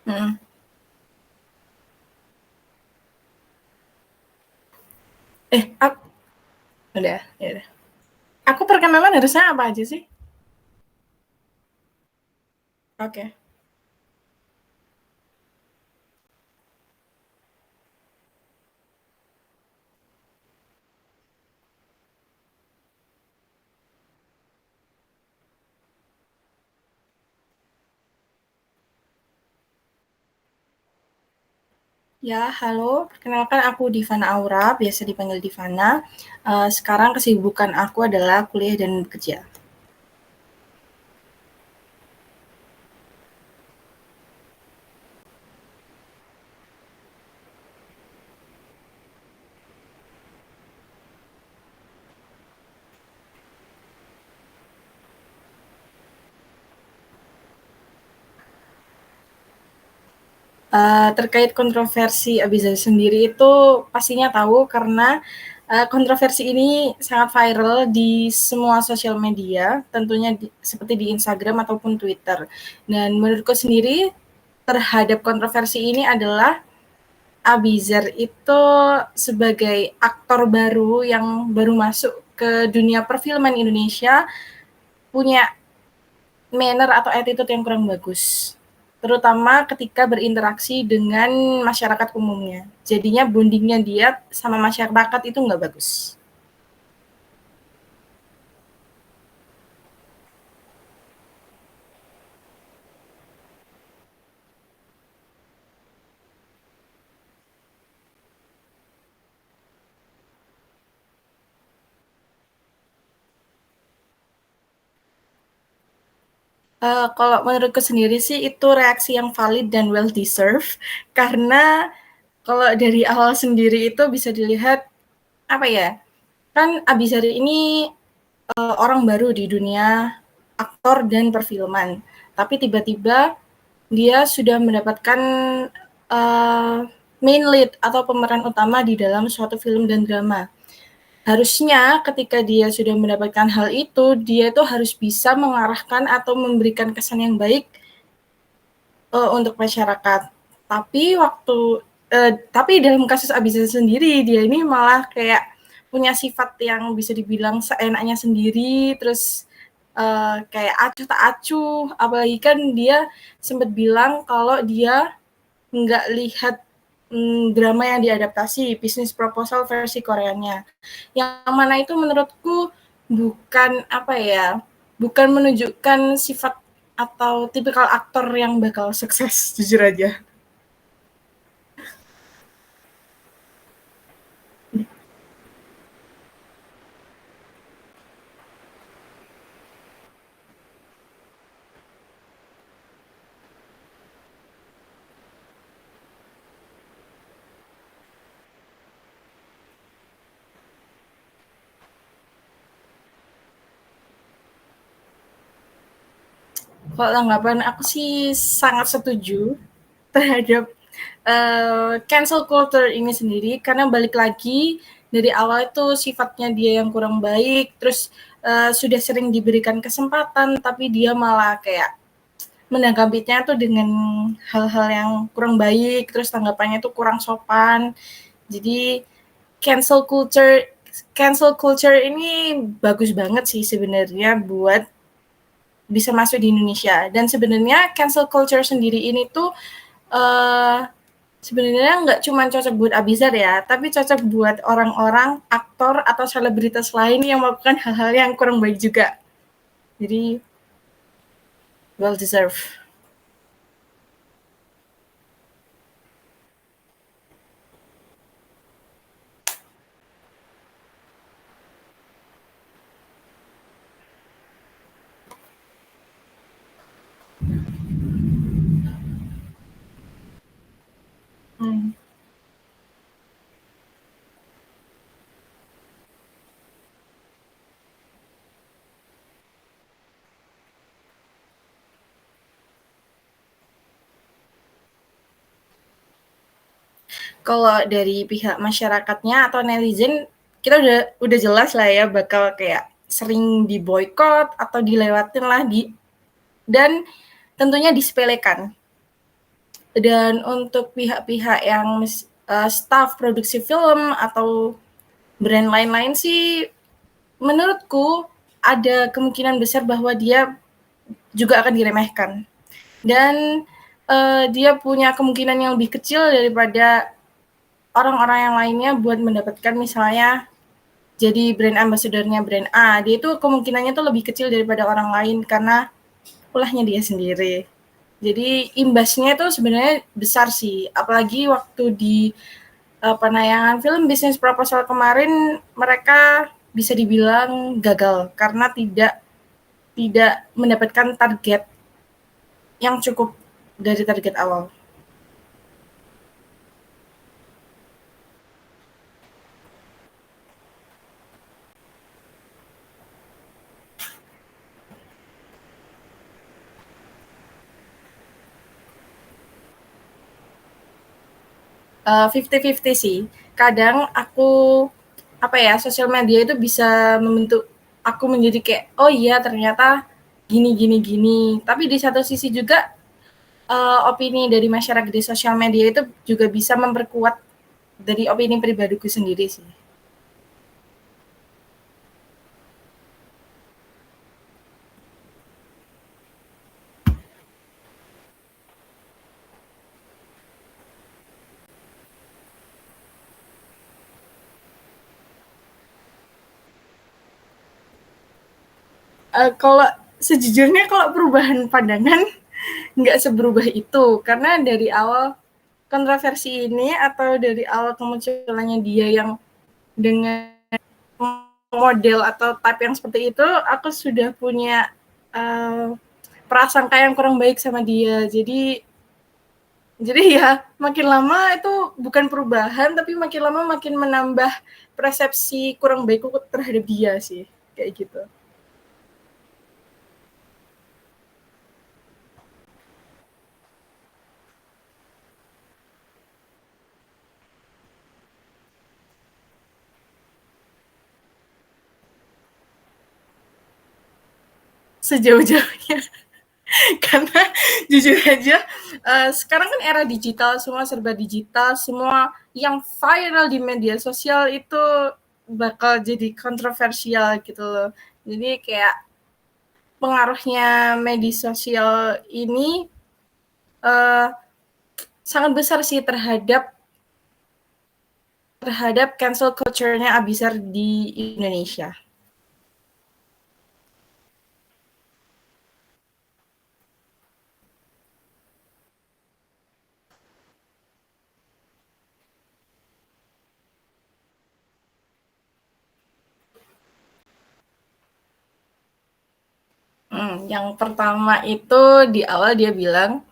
Mhm. Eh, ak udah, ya udah. Aku perkenalan harusnya apa aja sih? Oke. Ya, halo. Perkenalkan aku Divana Aura, biasa dipanggil Divana. Sekarang kesibukan aku adalah kuliah dan bekerja. Terkait kontroversi Abiza sendiri itu pastinya tahu karena kontroversi ini sangat viral di semua sosial media, tentunya seperti di Instagram ataupun Twitter. Dan menurutku sendiri terhadap kontroversi ini adalah Abizar itu sebagai aktor baru yang baru masuk ke dunia perfilman Indonesia punya manner atau attitude yang kurang bagus, terutama ketika berinteraksi dengan masyarakat umumnya. Jadinya bondingnya dia sama masyarakat itu nggak bagus. Kalau menurutku sendiri sih itu reaksi yang valid dan well deserved, karena kalau dari awal sendiri itu bisa dilihat, apa ya, kan Abizari ini orang baru di dunia aktor dan perfilman, tapi tiba-tiba dia sudah mendapatkan main lead atau pemeran utama di dalam suatu film dan drama. Harusnya ketika dia sudah mendapatkan hal itu, dia itu harus bisa mengarahkan atau memberikan kesan yang baik untuk masyarakat. Tapi dalam kasus Abiza sendiri, dia ini malah kayak punya sifat yang bisa dibilang seenaknya sendiri, terus kayak acuh tak acuh, apalagi kan dia sempat bilang kalau dia nggak lihat drama yang diadaptasi, Business Proposal versi Koreanya. Yang mana itu menurutku bukan apa ya, bukan menunjukkan sifat atau tipikal aktor yang bakal sukses, jujur aja. Kalau tanggapan aku sih sangat setuju terhadap cancel culture ini sendiri, karena balik lagi dari awal itu sifatnya dia yang kurang baik, terus sudah sering diberikan kesempatan tapi dia malah kayak menanggapinya tuh dengan hal-hal yang kurang baik, terus tanggapannya tuh kurang sopan. Jadi cancel culture cancel culture ini bagus banget sih sebenarnya buat bisa masuk di Indonesia. Dan sebenarnya cancel culture sendiri ini tuh uh, sebenarnya nggak cuma cocok buat Abizar ya, tapi cocok buat orang-orang, aktor atau selebritas lain yang melakukan hal-hal yang kurang baik juga. Jadi well deserved. Hmm. Kalau dari pihak masyarakatnya atau netizen, kita udah jelas lah ya bakal kayak sering diboykot atau dilewatin lah dan tentunya disepelekan. Dan untuk pihak-pihak yang staf produksi film atau brand lain-lain sih, menurutku ada kemungkinan besar bahwa dia juga akan diremehkan. Dan dia punya kemungkinan yang lebih kecil daripada orang-orang yang lainnya buat mendapatkan misalnya jadi brand ambassador-nya brand A. Dia itu kemungkinannya tuh lebih kecil daripada orang lain karena ulahnya dia sendiri. Jadi imbasnya itu sebenarnya besar sih, apalagi waktu di penayangan film Business Proposal kemarin mereka bisa dibilang gagal karena tidak mendapatkan target yang cukup dari target awal. 50-50 sih. Kadang aku apa ya, sosial media itu bisa membentuk aku menjadi kayak, oh iya ternyata gini gini gini. Tapi di satu sisi juga opini dari masyarakat di sosial media itu juga bisa memperkuat dari opini pribadiku sendiri sih. Kalau sejujurnya kalau perubahan pandangan nggak seberubah itu karena dari awal kontroversi ini atau dari awal kemunculannya dia yang dengan model atau type yang seperti itu, aku sudah punya prasangka yang kurang baik sama dia. Jadi ya makin lama itu bukan perubahan, tapi makin lama makin menambah persepsi kurang baikku terhadap dia sih, kayak gitu. Sejauh-jauhnya. Karena jujur aja sekarang kan era digital, semua serba digital, semua yang viral di media sosial itu bakal jadi kontroversial gitu loh. Jadi kayak pengaruhnya media sosial ini uh, sangat besar sih terhadap cancel culture-nya Abisar di Indonesia. Yang pertama itu di awal dia bilang,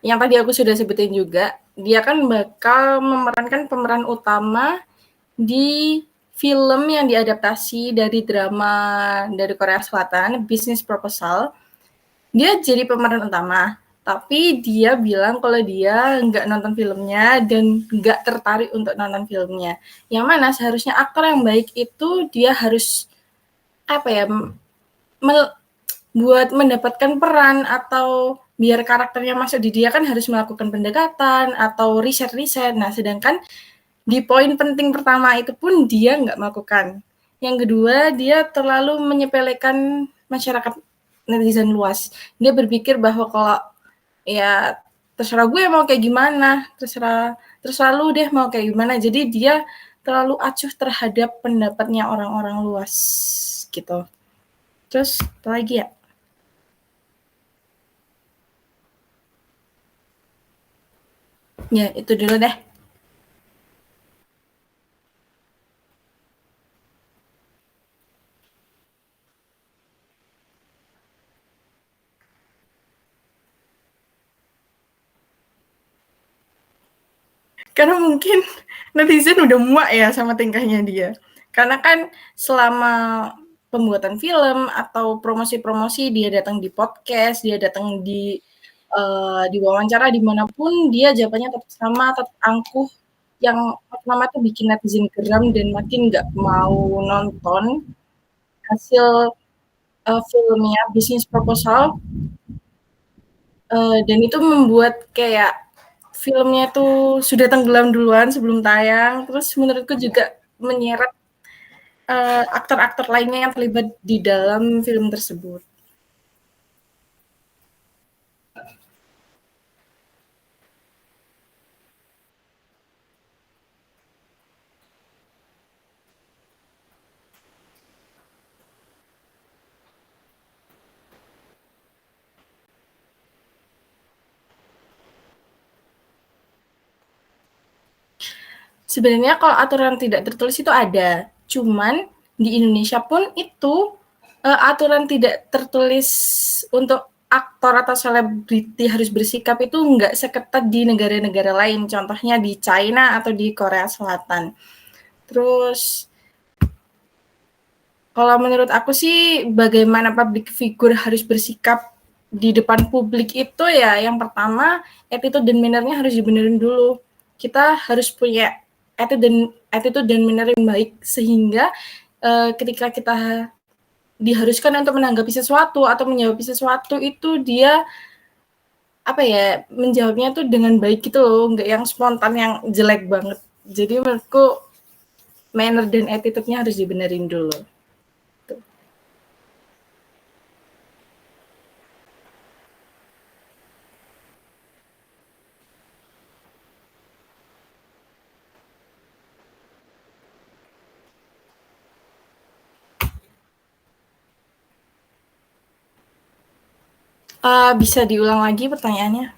yang tadi aku sudah sebutin juga, dia kan bakal memerankan pemeran utama di film yang diadaptasi dari drama dari Korea Selatan, Business Proposal. Dia jadi pemeran utama, tapi dia bilang kalau dia nggak nonton filmnya dan nggak tertarik untuk nonton filmnya. Yang mana seharusnya aktor yang baik itu dia harus apa ya, buat mendapatkan peran atau biar karakternya masuk di dia kan harus melakukan pendekatan atau riset-riset. Nah, sedangkan di poin penting pertama itu pun dia nggak melakukan. Yang kedua, dia terlalu menyepelekan masyarakat netizen luas. Dia berpikir bahwa kalau ya terserah gue mau kayak gimana, terserah terserah lu deh mau kayak gimana. Jadi dia terlalu acuh terhadap pendapatnya orang-orang luas gitu. Terus apa lagi ya? Ya, itu dulu deh. Karena mungkin netizen udah muak ya sama tingkahnya dia. Karena kan selama pembuatan film atau promosi-promosi dia datang di podcast, dia datang di wawancara dimanapun dia jawabannya tetap sama, tetap angkuh yang pertama tuh bikin netizen geram dan makin nggak mau nonton hasil filmnya Business Proposal Dan itu membuat kayak filmnya tuh sudah tenggelam duluan sebelum tayang, terus menurutku juga menyeret, aktor-aktor lainnya yang terlibat di dalam film tersebut. Sebenarnya kalau aturan tidak tertulis itu ada, cuman di Indonesia pun itu, aturan tidak tertulis untuk aktor atau selebriti harus bersikap itu nggak seketat di negara-negara lain, contohnya di China atau di Korea Selatan. Terus kalau menurut aku sih bagaimana public figure harus bersikap di depan publik itu ya yang pertama attitude dan manner-nya harus dibenerin dulu. Kita harus punya attitude dan manner yang baik sehingga ketika kita diharuskan untuk menanggapi sesuatu atau menjawab sesuatu itu dia apa ya menjawabnya tuh dengan baik gitu loh, nggak yang spontan yang jelek banget. Jadi menurutku manner dan attitude-nya harus dibenerin dulu. Bisa diulang lagi pertanyaannya?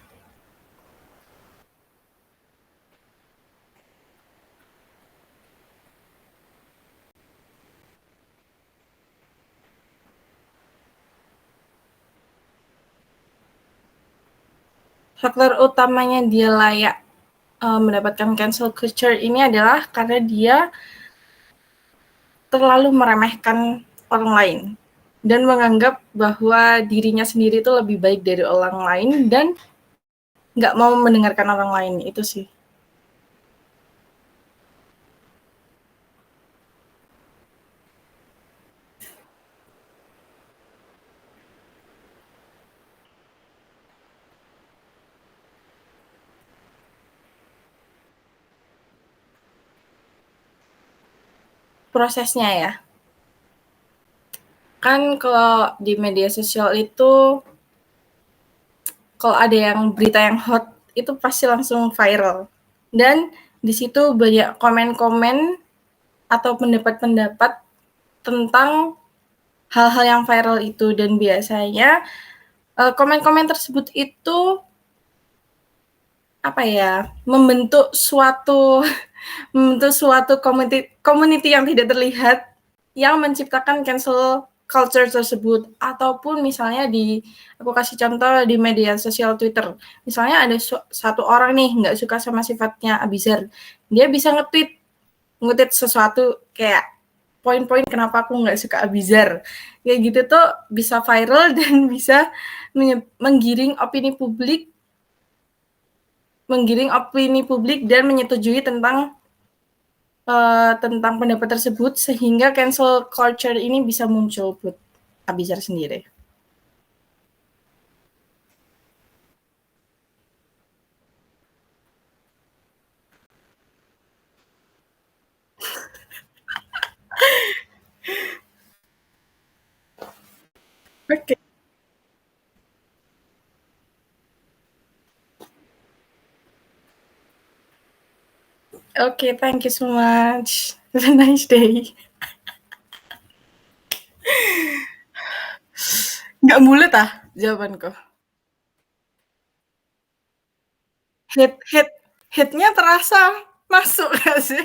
Faktor utamanya dia layak mendapatkan cancel culture ini adalah karena dia terlalu meremehkan orang lain dan menganggap bahwa dirinya sendiri itu lebih baik dari orang lain dan nggak mau mendengarkan orang lain itu sih. Prosesnya ya. Kan kalau di media sosial itu kalau ada yang berita yang hot itu pasti langsung viral. Dan di situ banyak komen-komen atau pendapat-pendapat tentang hal-hal yang viral itu dan biasanya komen-komen tersebut itu apa ya membentuk suatu membentuk suatu community yang tidak terlihat yang menciptakan cancel culture tersebut ataupun misalnya di aku kasih contoh di media sosial Twitter misalnya ada satu orang nih nggak suka sama sifatnya Abizar dia bisa nge-tweet sesuatu kayak poin-poin kenapa aku nggak suka Abizar kayak gitu tuh bisa viral dan bisa menggiring opini publik dan menyetujui tentang pendapat tersebut sehingga cancel culture ini bisa muncul buat Abizar sendiri. Oke, oke, thank you so much. Have a nice day. Nggak bulat ah jawabanku. Head head headnya terasa masuk nggak sih?